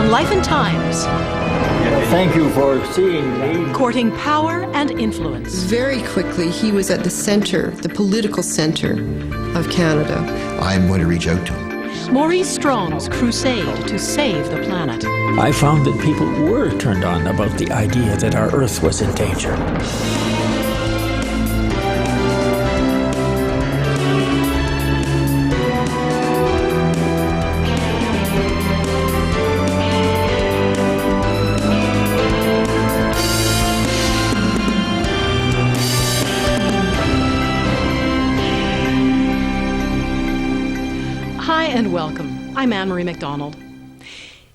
on Life and Times. Thank you for seeing me. Courting power and influence. Very quickly, he was at the center, the political center of Canada. I'm going to reach out to him. Maurice Strong's crusade to save the planet. I found that people were turned on about the idea that our Earth was in danger. Hi and welcome. I'm Anne-Marie MacDonald.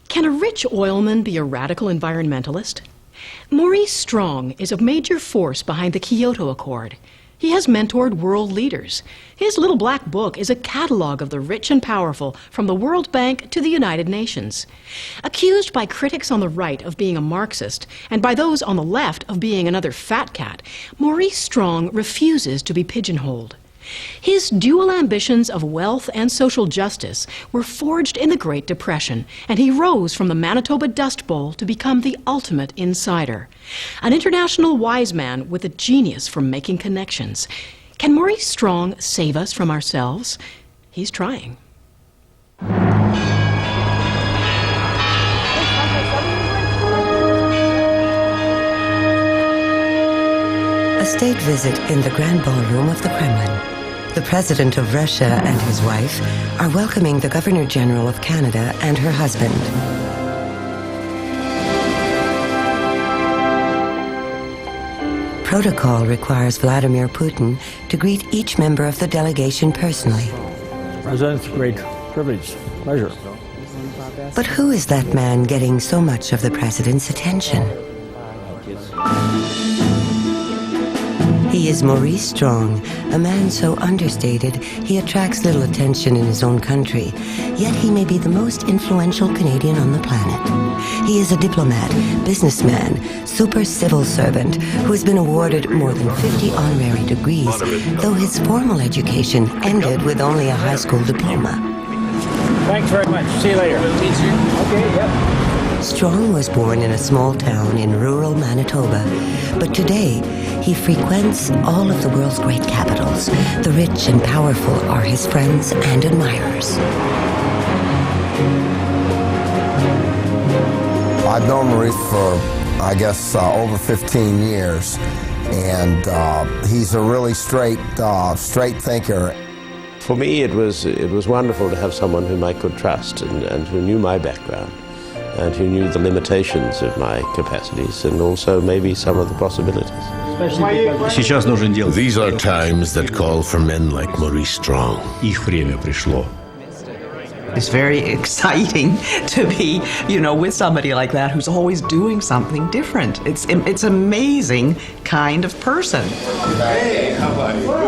Can a rich oilman be a radical environmentalist? Maurice Strong is a major force behind the Kyoto Accord. He has mentored world leaders. His little black book is a catalog of the rich and powerful, from the World Bank to the United Nations. Accused by critics on the right of being a Marxist and by those on the left of being another fat cat, Maurice Strong refuses to be pigeonholed. His dual ambitions of wealth and social justice were forged in the Great Depression, and he rose from the Manitoba Dust Bowl to become the ultimate insider. An international wise man with a genius for making connections. Can Maurice Strong save us from ourselves? He's trying. A state visit in the Grand Ballroom of the Kremlin. The President of Russia and his wife are welcoming the Governor General of Canada and her husband. Protocol requires Vladimir Putin to greet each member of the delegation personally. President's great privilege, pleasure. But who is that man getting so much of the President's attention? He is Maurice Strong, a man so understated he attracts little attention in his own country, yet he may be the most influential Canadian on the planet. He is a diplomat, businessman, super civil servant who has been awarded more than 50 honorary degrees, though his formal education ended with only a high school diploma. Thanks very much. See you later. Okay, yep. Strong was born in a small town in rural Manitoba, but today he frequents all of the world's great capitals. The rich and powerful are his friends and admirers. I've known Maurice for, I guess, over 15 years, and he's a really straight thinker. For me, it was wonderful to have someone whom I could trust and who knew my background and who knew the limitations of my capacities and also maybe some of the possibilities. These are times that call for men like Maurice Strong. It's very exciting to be, with somebody like that who's always doing something different. It's amazing kind of person.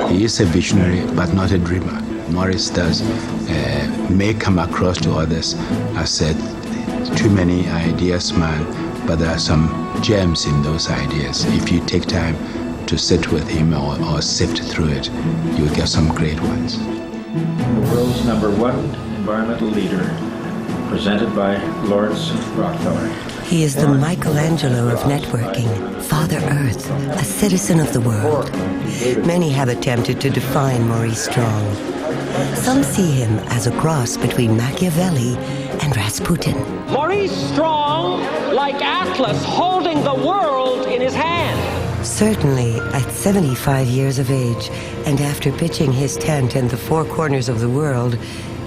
He is a visionary, but not a dreamer. Maurice may come across to others as said, too many ideas, man, but there are some gems in those ideas. If you take time to sit with him or sift through it, you'll get some great ones. The world's #1 environmental leader, presented by Lawrence Rockefeller. He is the Michelangelo of networking, Father Earth, a citizen of the world. Many have attempted to define Maurice Strong. Some see him as a cross between Machiavelli and Rasputin. Maurice Strong, like Atlas, holding the world in his hand. Certainly, at 75 years of age, and after pitching his tent in the four corners of the world,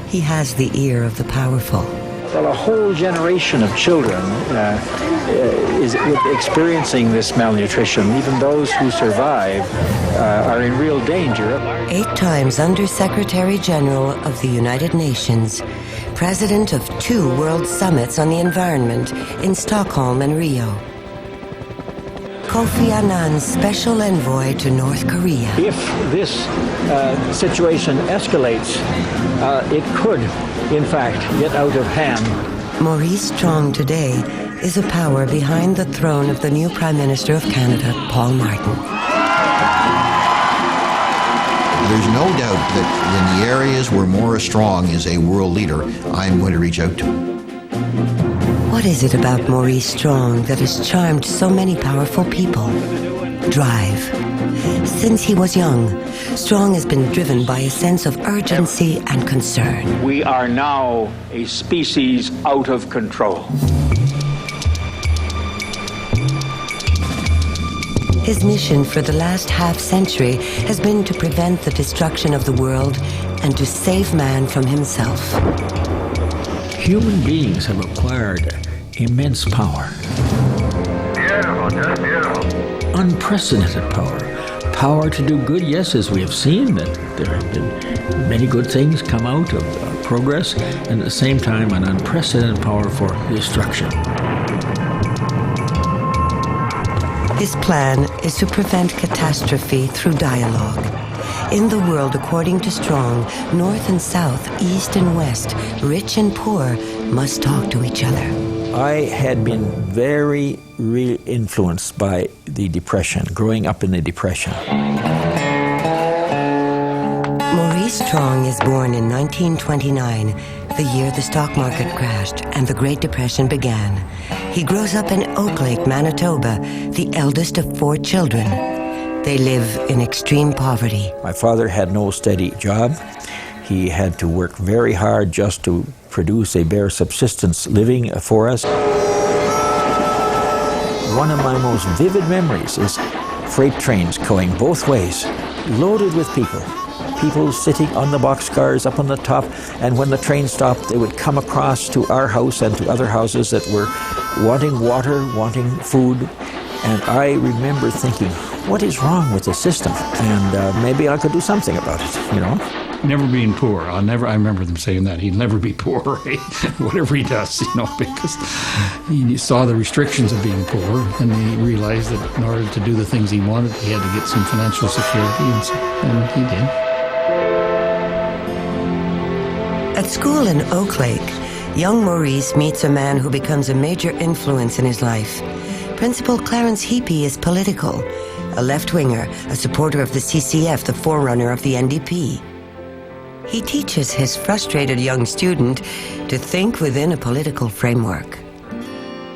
he has the ear of the powerful. Well, a whole generation of children is experiencing this malnutrition. Even those who survive are in real danger. 8 times Under-Secretary General of the United Nations, president of 2 world summits on the environment in Stockholm and Rio. Kofi Annan's special envoy to North Korea. If this situation escalates, it could, in fact, get out of hand. Maurice Strong today is a power behind the throne of the new Prime Minister of Canada, Paul Martin. There's no doubt that in the areas where Maurice Strong is a world leader, I'm going to reach out to him. What is it about Maurice Strong that has charmed so many powerful people? Drive. Since he was young, Strong has been driven by a sense of urgency and concern. We are now a species out of control. His mission for the last half-century has been to prevent the destruction of the world and to save man from himself. Human beings have acquired immense power. Beautiful, just beautiful. Unprecedented power. Power to do good, yes, as we have seen, that there have been many good things come out of progress, and at the same time an unprecedented power for destruction. His plan is to prevent catastrophe through dialogue. In the world, according to Strong, North and South, East and West, rich and poor must talk to each other. I had been very influenced by the Depression, growing up in the Depression. Maurice Strong is born in 1929, the year the stock market crashed and the Great Depression began. He grows up in Oak Lake, Manitoba, the eldest of 4 children. They live in extreme poverty. My father had no steady job. He had to work very hard just to produce a bare subsistence living for us. One of my most vivid memories is freight trains going both ways, loaded with people. People sitting on the boxcars up on the top, and when the train stopped, they would come across to our house and to other houses that were wanting water, wanting food. And I remember thinking, what is wrong with the system? And maybe I could do something about it, you know? Never being poor. I remember them saying that. He'd never be poor, right? Whatever he does, you know, because he saw the restrictions of being poor, and he realized that in order to do the things he wanted, he had to get some financial security, and he did. At school in Oak Lake, young Maurice meets a man who becomes a major influence in his life. Principal Clarence Heapy is political, a left-winger, a supporter of the CCF, the forerunner of the NDP. He teaches his frustrated young student to think within a political framework.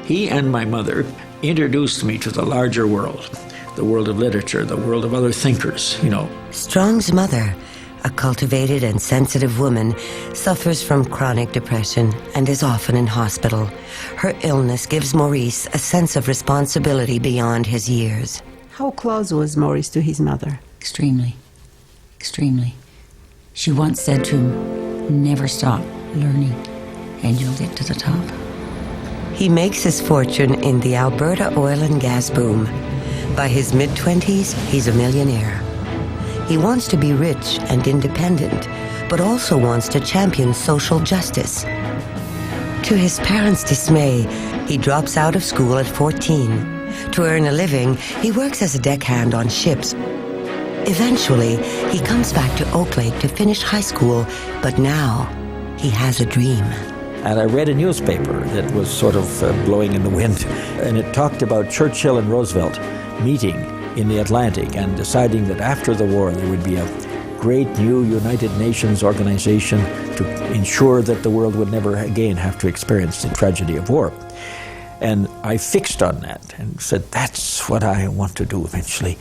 He and my mother introduced me to the larger world, the world of literature, the world of other thinkers, you know. Strong's mother, a cultivated and sensitive woman, suffers from chronic depression and is often in hospital. Her illness gives Maurice a sense of responsibility beyond his years. How close was Maurice to his mother? Extremely. Extremely. She once said to him, "Never stop learning, and you'll get to the top." He makes his fortune in the Alberta oil and gas boom. By his mid-20s, he's a millionaire. He wants to be rich and independent, but also wants to champion social justice. To his parents' dismay, he drops out of school at 14. To earn a living, he works as a deckhand on ships. Eventually, he comes back to Oak Lake to finish high school, but now he has a dream. And I read a newspaper that was sort of blowing in the wind, and it talked about Churchill and Roosevelt meeting in the Atlantic and deciding that after the war there would be a great new United Nations organization to ensure that the world would never again have to experience the tragedy of war. And I fixed on that and said, that's what I want to do eventually.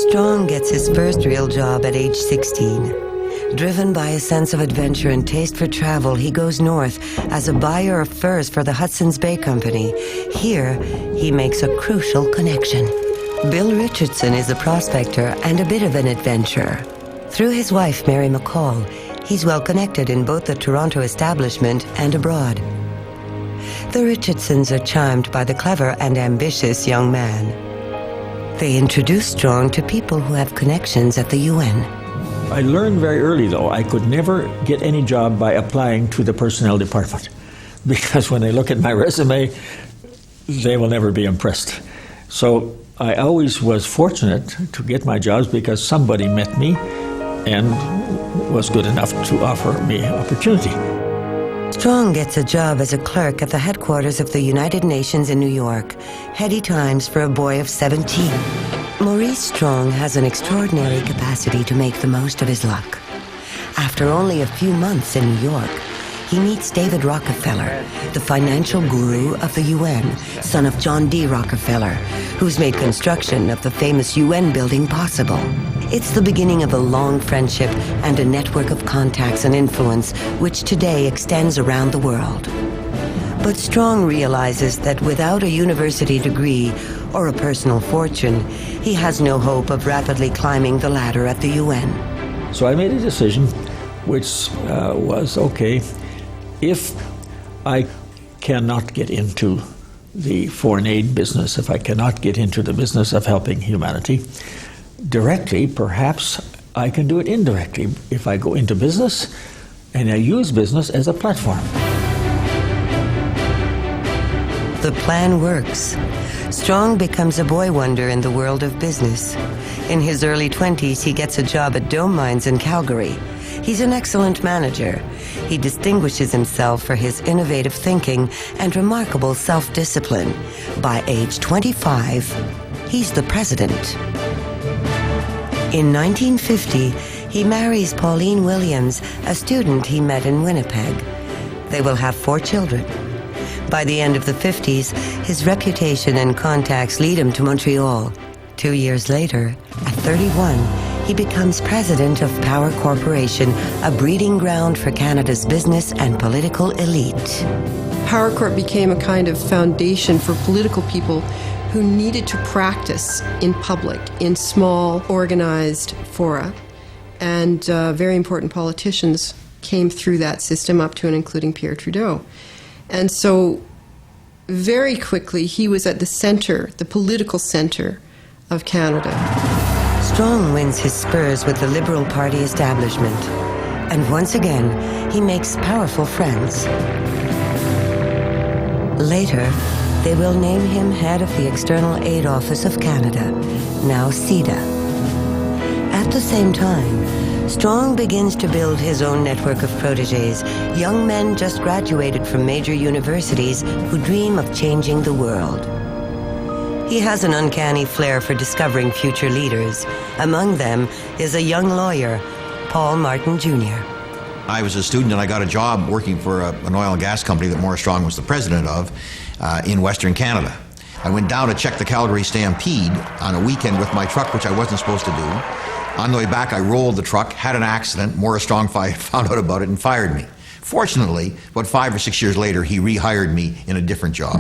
Strong gets his first real job at age 16. Driven by a sense of adventure and taste for travel, he goes north as a buyer of furs for the Hudson's Bay Company. Here, he makes a crucial connection. Bill Richardson is a prospector and a bit of an adventurer. Through his wife, Mary McCall, he's well connected in both the Toronto establishment and abroad. The Richardsons are charmed by the clever and ambitious young man. They introduce Strong to people who have connections at the UN. I learned very early, though, I could never get any job by applying to the personnel department, because when they look at my resume, they will never be impressed. So I always was fortunate to get my jobs because somebody met me and was good enough to offer me opportunity. Strong gets a job as a clerk at the headquarters of the United Nations in New York. Heady times for a boy of 17. Maurice Strong has an extraordinary capacity to make the most of his luck. After only a few months in New York, he meets David Rockefeller, the financial guru of the UN, son of John D. Rockefeller, who's made construction of the famous UN building possible. It's the beginning of a long friendship and a network of contacts and influence which today extends around the world. But Strong realizes that without a university degree or a personal fortune, he has no hope of rapidly climbing the ladder at the UN. So I made a decision, which was, okay, if I cannot get into the foreign aid business, if I cannot get into the business of helping humanity directly, perhaps I can do it indirectly if I go into business and I use business as a platform. The plan works. Strong becomes a boy wonder in the world of business. In his early 20s, he gets a job at Dome Mines in Calgary. He's an excellent manager. He distinguishes himself for his innovative thinking and remarkable self-discipline. By age 25, he's the president. In 1950, he marries Pauline Williams, a student he met in Winnipeg. They will have 4 children. By the end of the 50s, his reputation and contacts lead him to Montreal. 2 years later, at 31, he becomes president of Power Corporation, a breeding ground for Canada's business and political elite. Power Corp became a kind of foundation for political people who needed to practice in public, in small, organized fora. And very important politicians came through that system up to and including Pierre Trudeau. And so very quickly, he was at the center, the political center of Canada. Strong wins his spurs with the Liberal Party establishment. And once again, he makes powerful friends. Later, they will name him head of the External Aid Office of Canada, now CEDA. At the same time, Strong begins to build his own network of protégés, young men just graduated from major universities who dream of changing the world. He has an uncanny flair for discovering future leaders. Among them is a young lawyer, Paul Martin Jr. I was a student and I got a job working for an oil and gas company that Maurice Strong was the president of in Western Canada. I went down to check the Calgary Stampede on a weekend with my truck, which I wasn't supposed to do. On the way back, I rolled the truck, had an accident. Maurice Strong found out about it and fired me. Fortunately, about 5 or 6 years later, he rehired me in a different job.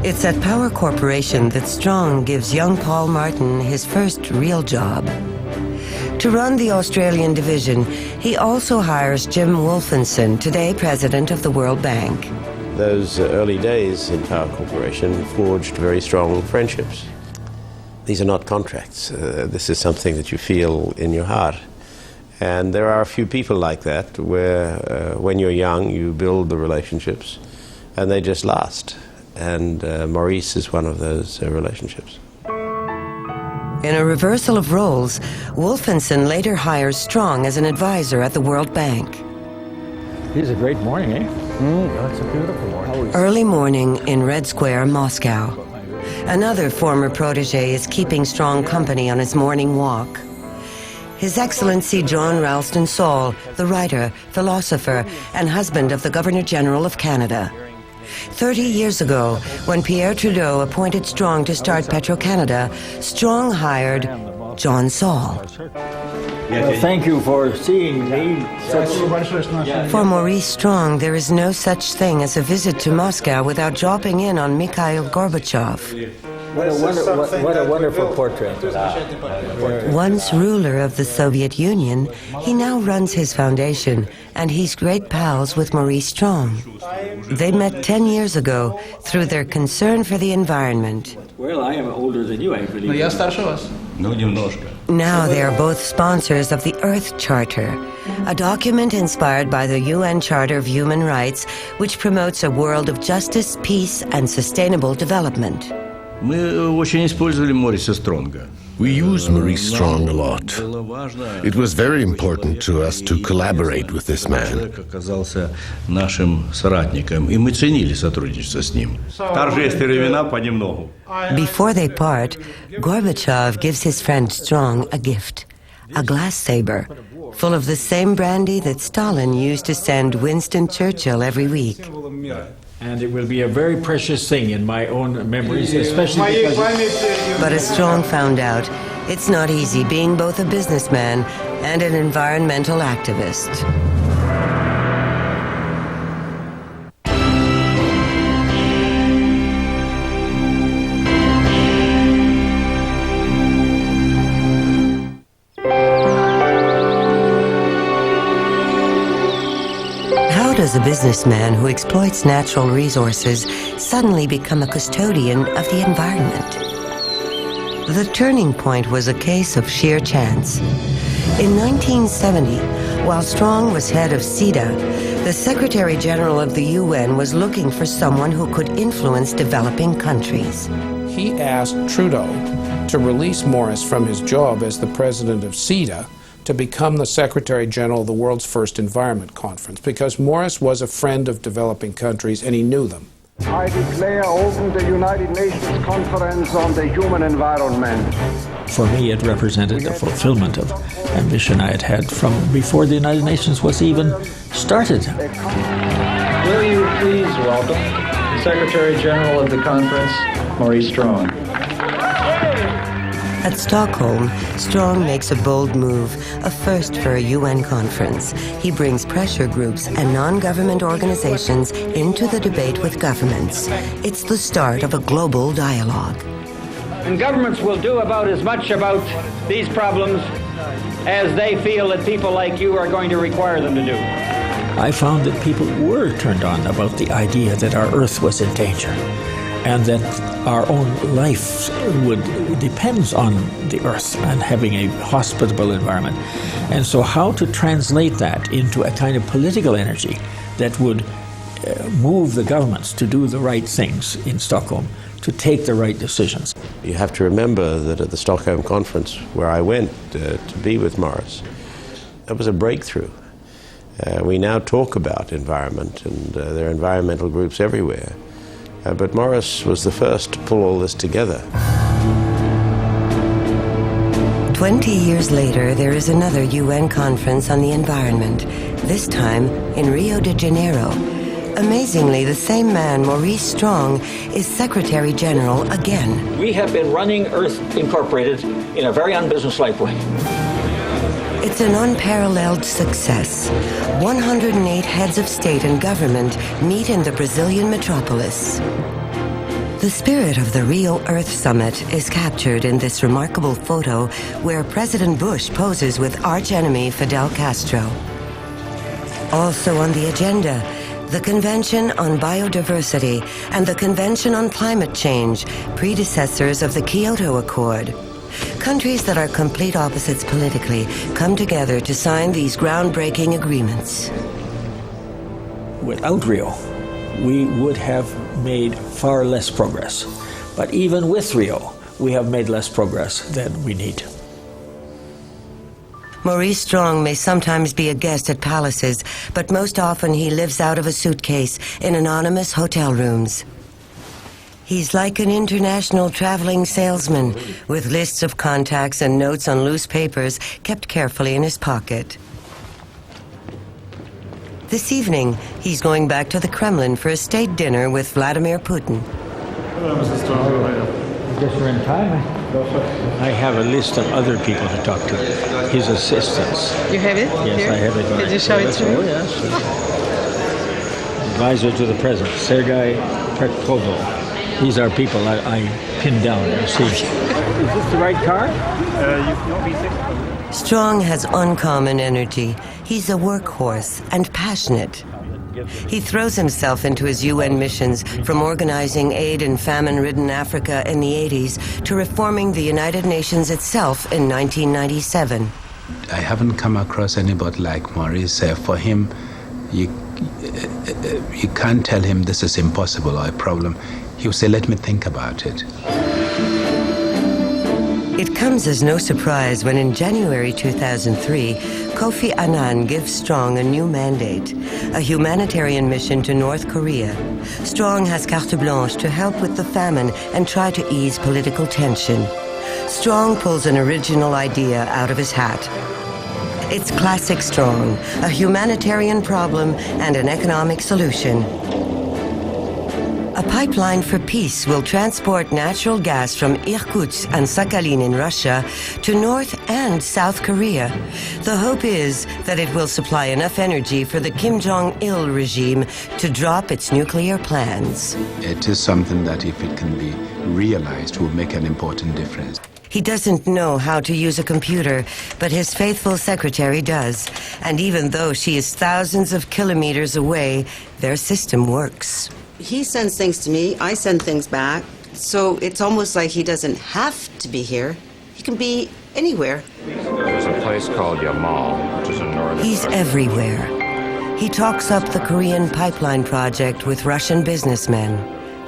It's at Power Corporation that Strong gives young Paul Martin his first real job. To run the Australian division, he also hires Jim Wolfenson, today president of the World Bank. Those early days in Power Corporation forged very strong friendships. These are not contracts. This is something that you feel in your heart. And there are a few people like that where when you're young, you build the relationships and they just last. And Maurice is one of those relationships. In a reversal of roles, Wolfenson later hires Strong as an advisor at the World Bank. It's a great morning, eh? It's a beautiful morning. Early morning in Red Square, Moscow. Another former protégé is keeping Strong company on his morning walk. His Excellency John Ralston Saul, the writer, philosopher, and husband of the Governor-General of Canada. 30 years ago, when Pierre Trudeau appointed Strong to start Petro-Canada, Strong hired John Saul. Thank you for seeing me. For Maurice Strong, there is no such thing as a visit to Moscow without dropping in on Mikhail Gorbachev. What a wonderful portrait. Once ruler of the Soviet Union, he now runs his foundation, and he's great pals with Maurice Strong. They met 10 years ago through their concern for the environment. Well, I am older than you, I believe. Now they are both sponsors of the Earth Charter, a document inspired by the UN Charter of Human Rights, which promotes a world of justice, peace, and sustainable development. We used Maurice Strong a lot. It was very important to us to collaborate with this man. Before they part, Gorbachev gives his friend Strong a gift, a glass saber, full of the same brandy that Stalin used to send Winston Churchill every week. And it will be a very precious thing in my own memories, especially because... But as Strong found out, it's not easy being both a businessman and an environmental activist. How does a businessman who exploits natural resources suddenly become a custodian of the environment? The turning point was a case of sheer chance. In 1970, while Strong was head of CEDA, the Secretary General of the UN was looking for someone who could influence developing countries. He asked Trudeau to release Maurice from his job as the president of CEDA to become the Secretary General of the world's first environment conference, because Maurice was a friend of developing countries and he knew them. I declare open the United Nations Conference on the Human Environment. For me, it represented the fulfillment of ambition I had had from before the United Nations was even started. Will you please welcome the Secretary General of the conference, Maurice Strong. At Stockholm, Strong makes a bold move, a first for a UN conference. He brings pressure groups and non-government organizations into the debate with governments. It's the start of a global dialogue. And governments will do about as much about these problems as they feel that people like you are going to require them to do. I found that people were turned on about the idea that our Earth was in danger, and that our own life depends on the Earth and having a hospitable environment. And so how to translate that into a kind of political energy that would move the governments to do the right things in Stockholm, to take the right decisions. You have to remember that at the Stockholm conference, where I went to be with Maurice, that was a breakthrough. We now talk about environment, and there are environmental groups everywhere. But Maurice was the first to pull all this together. 20 years later, there is another UN conference on the environment, this time in Rio de Janeiro. Amazingly, the same man, Maurice Strong, is Secretary General again. We have been running Earth Incorporated in a very unbusinesslike way. It's an unparalleled success. 108 heads of state and government meet in the Brazilian metropolis. The spirit of the Rio Earth Summit is captured in this remarkable photo where President Bush poses with arch-enemy Fidel Castro. Also on the agenda, the Convention on Biodiversity and the Convention on Climate Change, predecessors of the Kyoto Accord. Countries that are complete opposites politically come together to sign these groundbreaking agreements. Without Rio, we would have made far less progress. But even with Rio, we have made less progress than we need. Maurice Strong may sometimes be a guest at palaces, but most often he lives out of a suitcase in anonymous hotel rooms. He's like an international traveling salesman, with lists of contacts and notes on loose papers kept carefully in his pocket. This evening, he's going back to the Kremlin for a state dinner with Vladimir Putin. Hello, Mrs. Strong. I guess you're in time. I have a list of other people to talk to, his assistants. You have it? Yes, here? I have it. Did you show it to me? Oh, yes. Advisor to the President, Sergei Petrovo. These are people I pinned down, you see. Is this the right car? Strong has uncommon energy. He's a workhorse and passionate. He throws himself into his UN missions, from organizing aid in famine-ridden Africa in the 80s to reforming the United Nations itself in 1997. I haven't come across anybody like Maurice. For him, you can't tell him this is impossible or a problem. He will say, let me think about it. It comes as no surprise when in January 2003, Kofi Annan gives Strong a new mandate, a humanitarian mission to North Korea. Strong has carte blanche to help with the famine and try to ease political tension. Strong pulls an original idea out of his hat. It's classic Strong, a humanitarian problem and an economic solution. A pipeline for peace will transport natural gas from Irkutsk and Sakhalin in Russia to North and South Korea. The hope is that it will supply enough energy for the Kim Jong-il regime to drop its nuclear plans. It is something that, if it can be realized, will make an important difference. He doesn't know how to use a computer, but his faithful secretary does. And even though she is thousands of kilometers away, their system works. He sends things to me, I send things back, so it's almost like he doesn't have to be here. He can be anywhere. There's a place called Yamal, which is in northern... He's everywhere. He talks up the Korean pipeline project with Russian businessmen.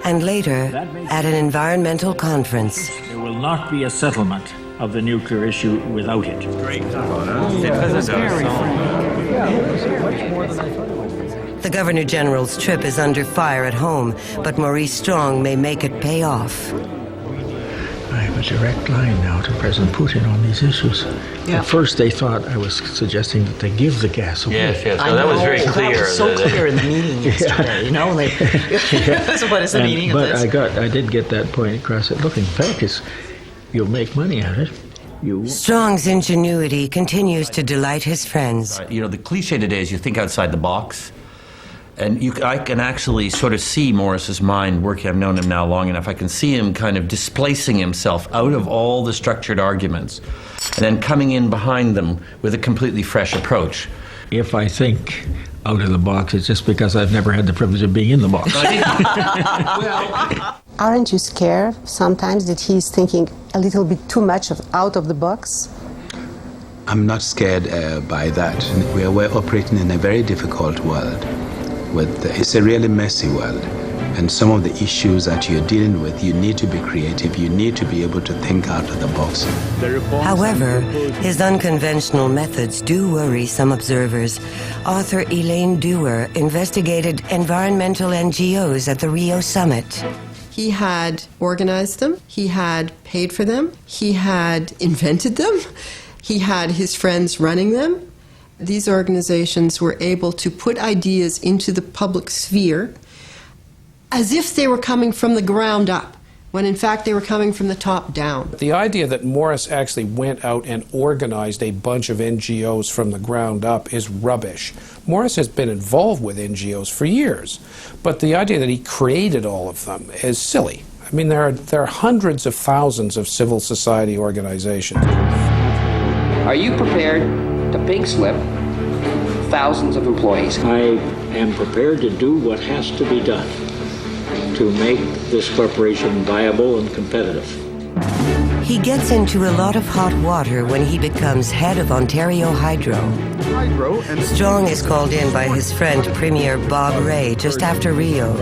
And later, at an environmental conference. There will not be a settlement of the nuclear issue without it. Great. The Governor General's trip is under fire at home, but Maurice Strong may make it pay off. I have a direct line now to President Putin on these issues. Yeah. At first, they thought I was suggesting that they give the gas away. Yes. No, that was very clear. That was so clear in the meeting yesterday. You know, like, so what is the meaning of this? But I did get that point across. That look, in fact, you'll make money at it. Strong's ingenuity continues to delight his friends. You know, the cliche today is you think outside the box. And I can actually sort of see Maurice's mind working. I've known him now long enough. I can see him kind of displacing himself out of all the structured arguments and then coming in behind them with a completely fresh approach. If I think out of the box, it's just because I've never had the privilege of being in the box. Aren't you scared sometimes that he's thinking a little bit too much out of the box? I'm not scared by that. We're operating in a very difficult world. It's a really messy world, and some of the issues that you're dealing with, you need to be creative, you need to be able to think out of the box. However, his unconventional methods do worry some observers. Author Elaine Dewar investigated environmental NGOs at the Rio summit. He had organized them, he had paid for them, he had invented them, he had his friends running them. These organizations were able to put ideas into the public sphere as if they were coming from the ground up, when in fact they were coming from the top down. The idea that Maurice actually went out and organized a bunch of NGOs from the ground up is rubbish. Maurice has been involved with NGOs for years, but the idea that he created all of them is silly. I mean, there are hundreds of thousands of civil society organizations. Are you prepared to pink slip thousands of employees? I am prepared to do what has to be done to make this corporation viable and competitive. He gets into a lot of hot water when he becomes head of Ontario Hydro. Strong is called in by his friend Premier Bob Rae just after Rio.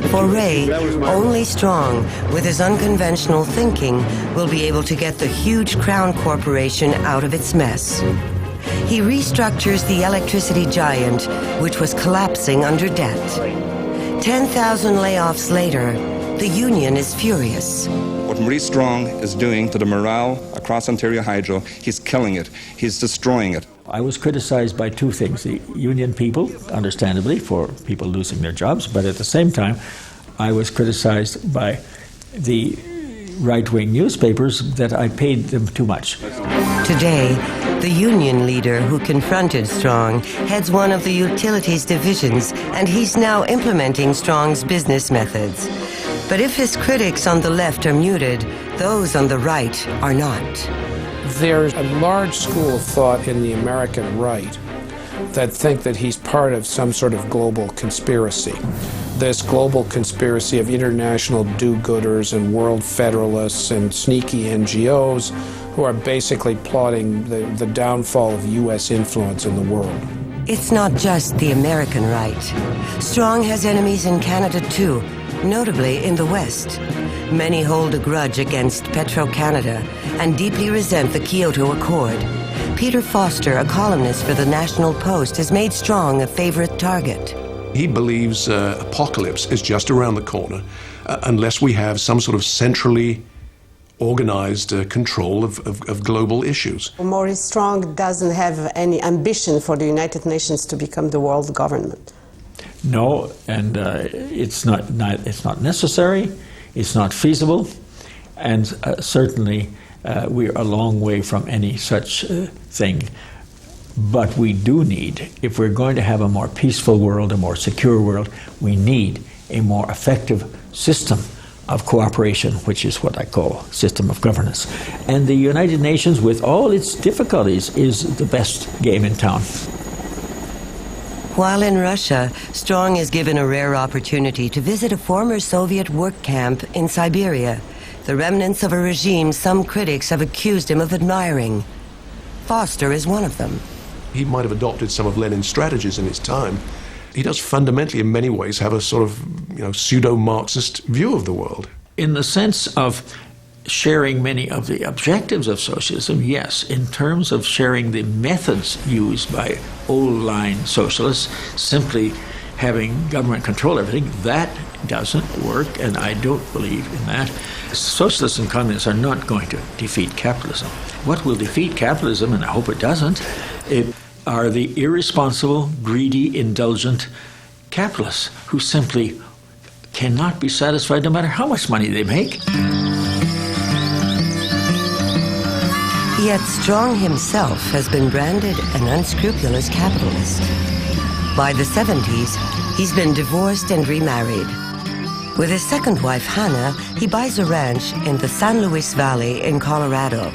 For Rae, only Strong, with his unconventional thinking, will be able to get the huge Crown Corporation out of its mess. He restructures the electricity giant, which was collapsing under debt. 10,000 layoffs later, the union is furious. What Maurice Strong is doing to the morale across Ontario Hydro, he's killing it. He's destroying it. I was criticized by two things. The union people, understandably, for people losing their jobs, but at the same time, I was criticized by the right-wing newspapers that I paid them too much. Today, the union leader who confronted Strong heads one of the utilities divisions, and he's now implementing Strong's business methods. But if his critics on the left are muted, those on the right are not. There's a large school of thought in the American right that think that he's part of some sort of global conspiracy. This global conspiracy of international do-gooders and world federalists and sneaky NGOs who are basically plotting the downfall of U.S. influence in the world. It's not just the American right. Strong has enemies in Canada too, notably in the West. Many hold a grudge against Petro-Canada and deeply resent the Kyoto Accord. Peter Foster, a columnist for the National Post, has made Strong a favorite target. He believes apocalypse is just around the corner unless we have some sort of centrally organized control of global issues. Maurice Strong doesn't have any ambition for the United Nations to become the world government. No, and it's not necessary, it's not feasible, and certainly we're a long way from any such thing. But we do need, if we're going to have a more peaceful world, a more secure world, we need a more effective system of cooperation, which is what I call system of governance. And the United Nations, with all its difficulties, is the best game in town. While in Russia, Strong is given a rare opportunity to visit a former Soviet work camp in Siberia, the remnants of a regime some critics have accused him of admiring. Foster is one of them. He might have adopted some of Lenin's strategies in his time. He does fundamentally, in many ways, have a sort of, pseudo-Marxist view of the world. In the sense of sharing many of the objectives of socialism, yes. In terms of sharing the methods used by old-line socialists, simply having government control everything, that doesn't work, and I don't believe in that. Socialists and communists are not going to defeat capitalism. What will defeat capitalism, and I hope it doesn't, are the irresponsible, greedy, indulgent capitalists who simply cannot be satisfied no matter how much money they make. Yet Strong himself has been branded an unscrupulous capitalist. By the 70s, he's been divorced and remarried. With his second wife, Hannah, he buys a ranch in the San Luis Valley in Colorado.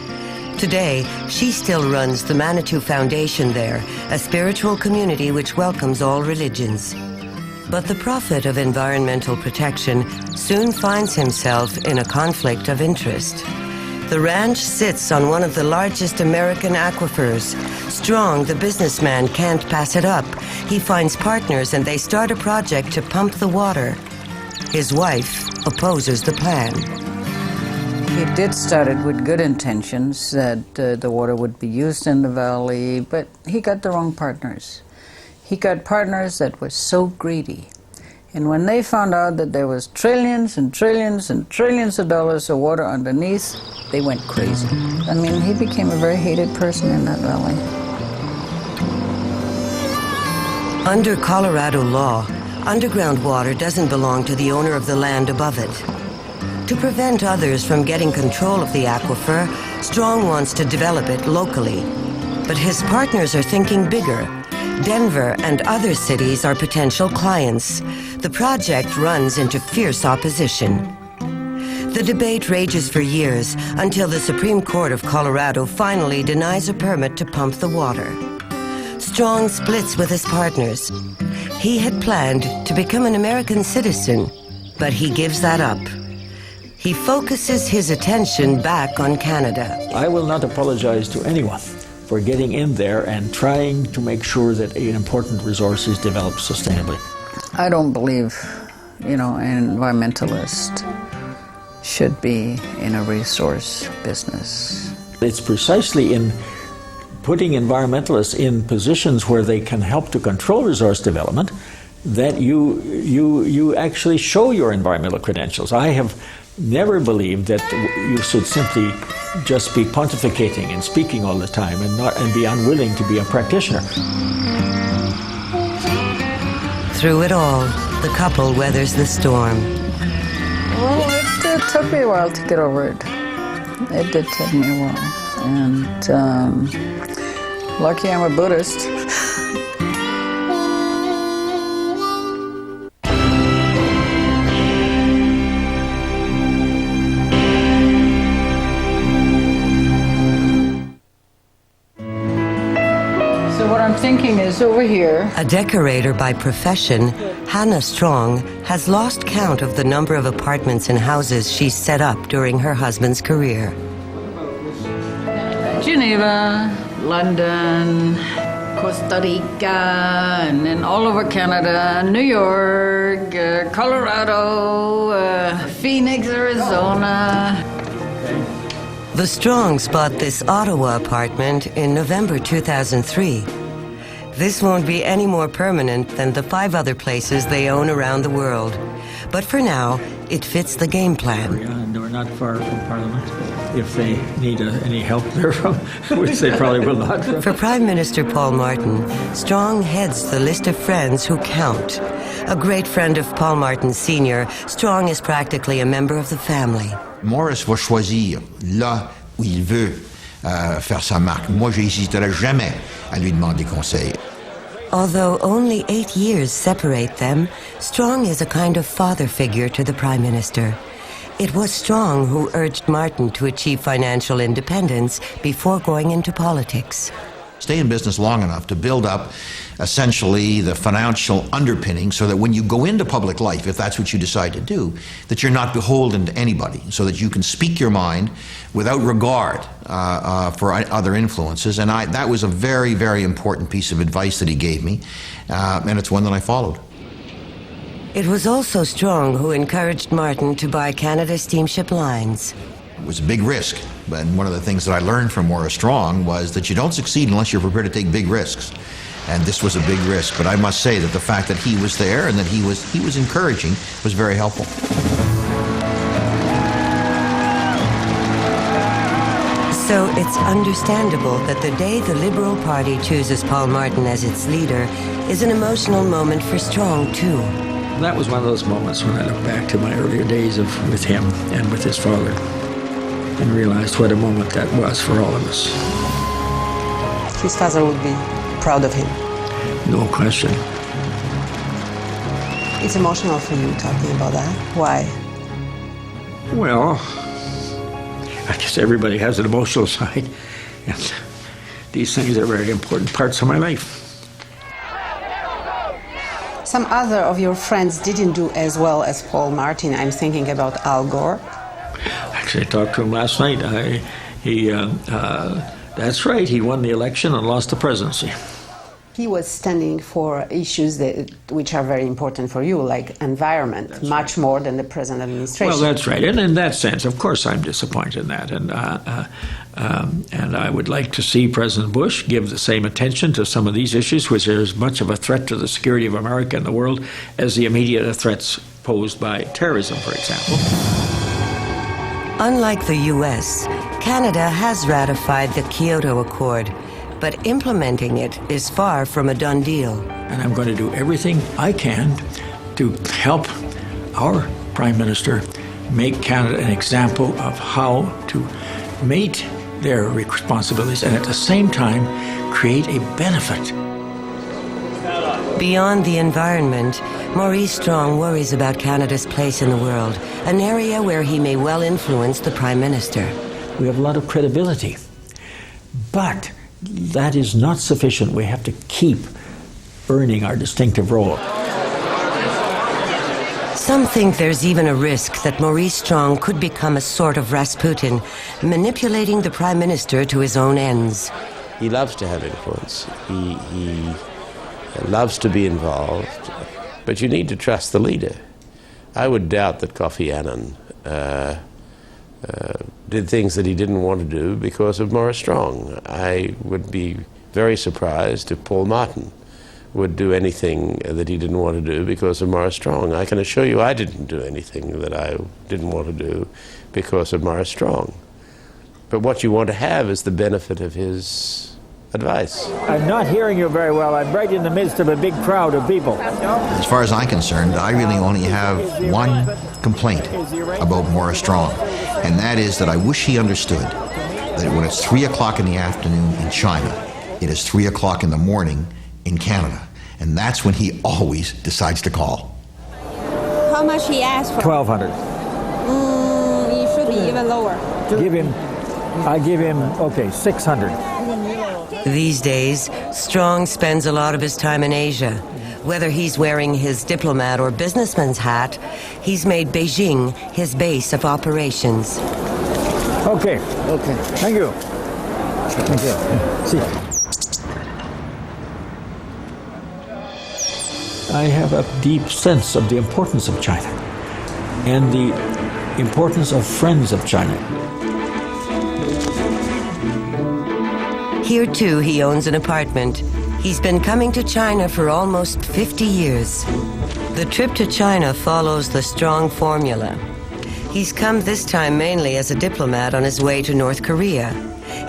Today, she still runs the Manitou Foundation there, a spiritual community which welcomes all religions. But the prophet of environmental protection soon finds himself in a conflict of interest. The ranch sits on one of the largest American aquifers. Strong, the businessman, can't pass it up. He finds partners and they start a project to pump the water. His wife opposes the plan. He did start it with good intentions that the water would be used in the valley, but he got the wrong partners. He got partners that were so greedy. And when they found out that there was trillions and trillions and trillions of dollars of water underneath, they went crazy. I mean, he became a very hated person in that valley. Under Colorado law, underground water doesn't belong to the owner of the land above it. To prevent others from getting control of the aquifer, Strong wants to develop it locally. But his partners are thinking bigger. Denver and other cities are potential clients. The project runs into fierce opposition. The debate rages for years until the Supreme Court of Colorado finally denies a permit to pump the water. Strong splits with his partners. He had planned to become an American citizen, but he gives that up. He focuses his attention back on Canada. I will not apologize to anyone for getting in there and trying to make sure that an important resource is developed sustainably. I don't believe, an environmentalist should be in a resource business. It's precisely in putting environmentalists in positions where they can help to control resource development that you actually show your environmental credentials. I have never believed that you should simply just be pontificating and speaking all the time and be unwilling to be a practitioner. Through it all, the couple weathers the storm. Well, it took me a while to get over it. It did take me a while. And lucky I'm a Buddhist. Thinking is over here. A decorator by profession, Hannah Strong has lost count of the number of apartments and houses she's set up during her husband's career. Geneva, London, Costa Rica, and then all over Canada, New York, Colorado, Phoenix, Arizona. The Strongs bought this Ottawa apartment in November 2003. This won't be any more permanent than the 5 other places they own around the world. But for now, it fits the game plan. And we're not far from Parliament. If they need any help there from, which they probably will not. For Prime Minister Paul Martin, Strong heads the list of friends who count. A great friend of Paul Martin Sr., Strong is practically a member of the family. Maurice va choisir là où il veut faire sa marque. Moi, je n'hésiterai jamais à lui demander conseil. Although only 8 years separate them, Strong is a kind of father figure to the Prime Minister. It was Strong who urged Martin to achieve financial independence before going into politics. Stay in business long enough to build up essentially the financial underpinning so that when you go into public life, if that's what you decide to do, that you're not beholden to anybody, so that you can speak your mind without regard for other influences. And that was a very, very important piece of advice that he gave me, and it's one that I followed. It was also Strong who encouraged Martin to buy Canada Steamship Lines. It was a big risk, but one of the things that I learned from Maurice Strong was that you don't succeed unless you're prepared to take big risks. And this was a big risk, but I must say that the fact that he was there and that he was encouraging was very helpful. So it's understandable that the day the Liberal Party chooses Paul Martin as its leader is an emotional moment for Strong, too. That was one of those moments when I look back to my earlier days with him and with his father and realized what a moment that was for all of us. His father would be proud of him. No question. It's emotional for you talking about that. Why? Well, I guess everybody has an emotional side, and these things are very important parts of my life. Some other of your friends didn't do as well as Paul Martin. I'm thinking about Al Gore. Actually, I talked to him last night. That's right, he won the election and lost the presidency. He was standing for issues which are very important for you, like environment, that's much right. More than the present administration. Well, that's right. And in that sense, of course, I'm disappointed in that. And I would like to see President Bush give the same attention to some of these issues, which are as much of a threat to the security of America and the world as the immediate threats posed by terrorism, for example. Unlike the U.S., Canada has ratified the Kyoto Accord, but implementing it is far from a done deal. And I'm going to do everything I can to help our Prime Minister make Canada an example of how to meet their responsibilities and at the same time create a benefit. Beyond the environment, Maurice Strong worries about Canada's place in the world, an area where he may well influence the Prime Minister. We have a lot of credibility, but that is not sufficient. We have to keep earning our distinctive role. Some think there's even a risk that Maurice Strong could become a sort of Rasputin, manipulating the Prime Minister to his own ends. He loves to have influence. He loves to be involved, but you need to trust the leader. I would doubt that Kofi Annan did things that he didn't want to do because of Maurice Strong. I would be very surprised if Paul Martin would do anything that he didn't want to do because of Maurice Strong. I can assure you I didn't do anything that I didn't want to do because of Maurice Strong. But what you want to have is the benefit of his advice. I'm not hearing you very well. I'm right in the midst of a big crowd of people. As far as I'm concerned, I really only have one complaint about Maurice Strong, and that is that I wish he understood that when it's 3 o'clock in the afternoon in China, it is 3 o'clock in the morning in Canada, and that's when he always decides to call. How much he asked for? 1,200. It should be even lower. I give him, okay, 600. These days, Strong spends a lot of his time in Asia. Whether he's wearing his diplomat or businessman's hat, he's made Beijing his base of operations. Okay. Thank you. Thank you. See. I have a deep sense of the importance of China and the importance of friends of China. Here, too, he owns an apartment. He's been coming to China for almost 50 years. The trip to China follows the Strong formula. He's come this time mainly as a diplomat on his way to North Korea.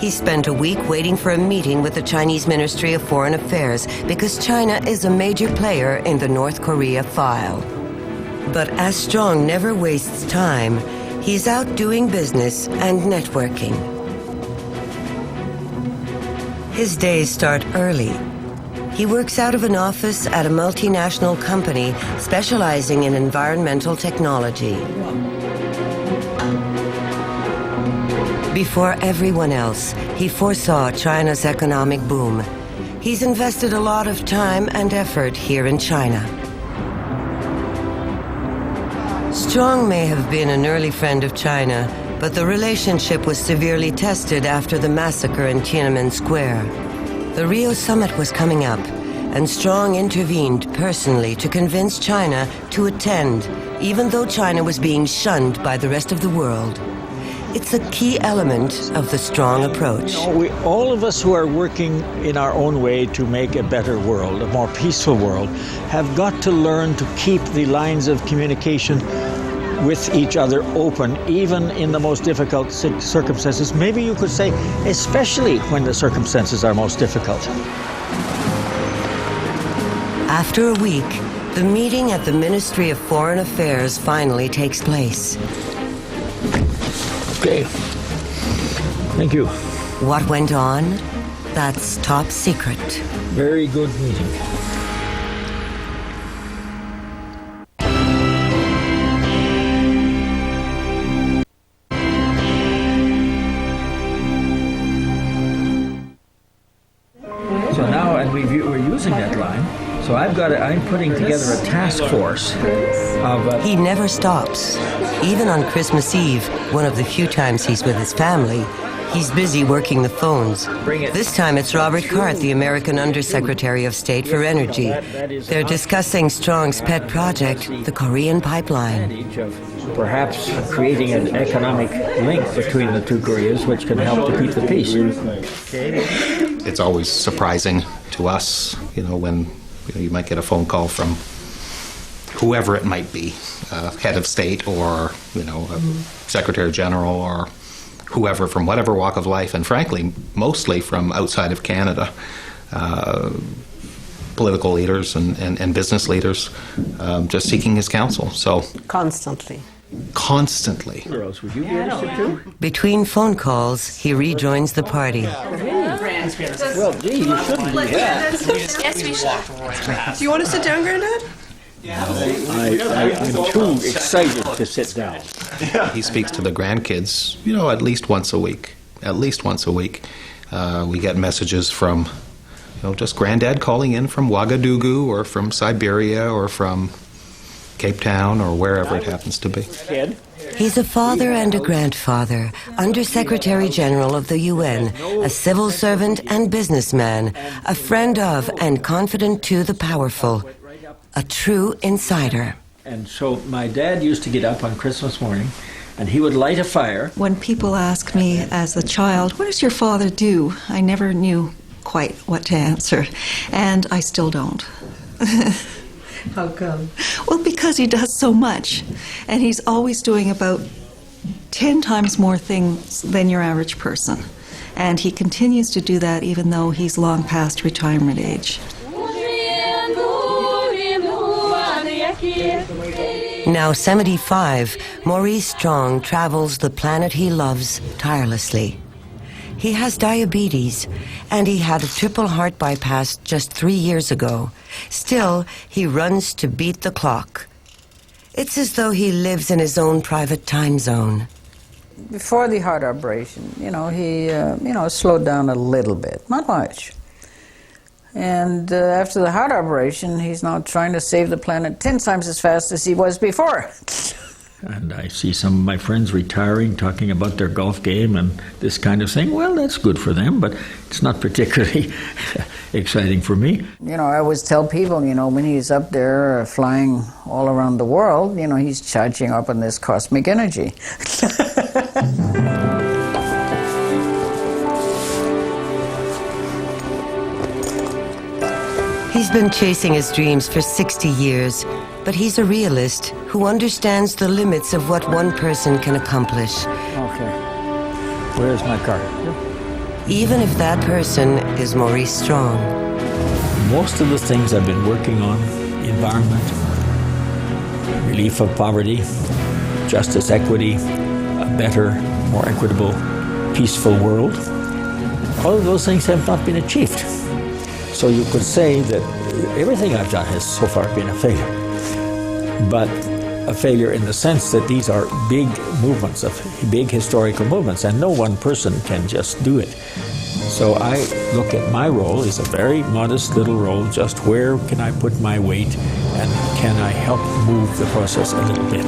He spent a week waiting for a meeting with the Chinese Ministry of Foreign Affairs because China is a major player in the North Korea file. But as Strong never wastes time, he's out doing business and networking. His days start early. He works out of an office at a multinational company specializing in environmental technology. Before everyone else, he foresaw China's economic boom. He's invested a lot of time and effort here in China. Strong may have been an early friend of China, but the relationship was severely tested after the massacre in Tiananmen Square. The Rio summit was coming up, and Strong intervened personally to convince China to attend, even though China was being shunned by the rest of the world. It's a key element of the Strong approach. All of us who are working in our own way to make a better world, a more peaceful world, have got to learn to keep the lines of communication with each other open, even in the most difficult circumstances. Maybe you could say, especially when the circumstances are most difficult. After a week, the meeting at the Ministry of Foreign Affairs finally takes place. Okay. Thank you. What went on? That's top secret. Very good meeting. So now, and we're using that line. So I'm putting together a task force of... He never stops. Even on Christmas Eve, one of the few times he's with his family, he's busy working the phones. This time it's Robert Cart, the American Undersecretary of State for Energy. They're discussing Strong's pet project, the Korean pipeline. Perhaps creating an economic link between the two Koreas, which can help to keep the peace. It's always surprising to us, when you might get a phone call from whoever it might be, head of state or, a secretary general or whoever from whatever walk of life, and frankly, mostly from outside of Canada, political leaders and business leaders, just seeking his counsel. So Constantly. Girls, would you be interested too? Between phone calls, he rejoins the party. Well, gee, you shouldn't be that. Yes, we should. Do you want to sit down, Granddad? I'm too excited to sit down. he speaks to the grandkids, at least once a week. We get messages from, just Granddad calling in from Ouagadougou or from Siberia or from Cape Town or wherever it happens to be. He's a father and a grandfather, Undersecretary General of the UN, a civil servant and businessman, a friend of and confidant to the powerful, a true insider. And so my dad used to get up on Christmas morning and he would light a fire. When people ask me as a child, what does your father do? I never knew quite what to answer, and I still don't. How come? Well, because he does so much, and he's always doing about 10 times more things than your average person. And he continues to do that even though he's long past retirement age. Now 75, Maurice Strong travels the planet he loves tirelessly. He has diabetes, and he had a triple heart bypass just 3 years ago. Still, he runs to beat the clock. It's as though he lives in his own private time zone. Before the heart operation, he slowed down a little bit, not much. And after the heart operation, he's now trying to save the planet 10 times as fast as he was before. And I see some of my friends retiring, talking about their golf game and this kind of thing. Well, that's good for them, but it's not particularly exciting for me. I always tell people, when he's up there flying all around the world, he's charging up on this cosmic energy. He's been chasing his dreams for 60 years, but he's a realist who understands the limits of what one person can accomplish. Okay. Where's my car? Even if that person is Maurice Strong. Most of the things I've been working on, environment, relief of poverty, justice, equity, a better, more equitable, peaceful world, all of those things have not been achieved. So you could say that everything I've done has so far been a failure. But a failure in the sense that these are big movements, big historical movements, and no one person can just do it. So I look at my role as a very modest little role, just where can I put my weight and can I help move the process a little bit?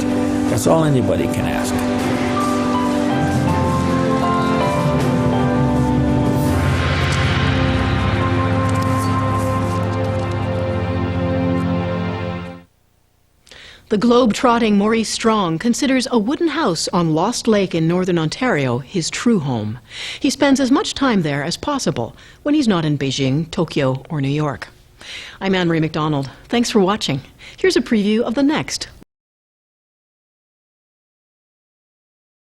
That's all anybody can ask. The globe-trotting Maurice Strong considers a wooden house on Lost Lake in northern Ontario his true home. He spends as much time there as possible when he's not in Beijing, Tokyo, or New York. I'm Anne-Marie MacDonald. Thanks for watching. Here's a preview of the next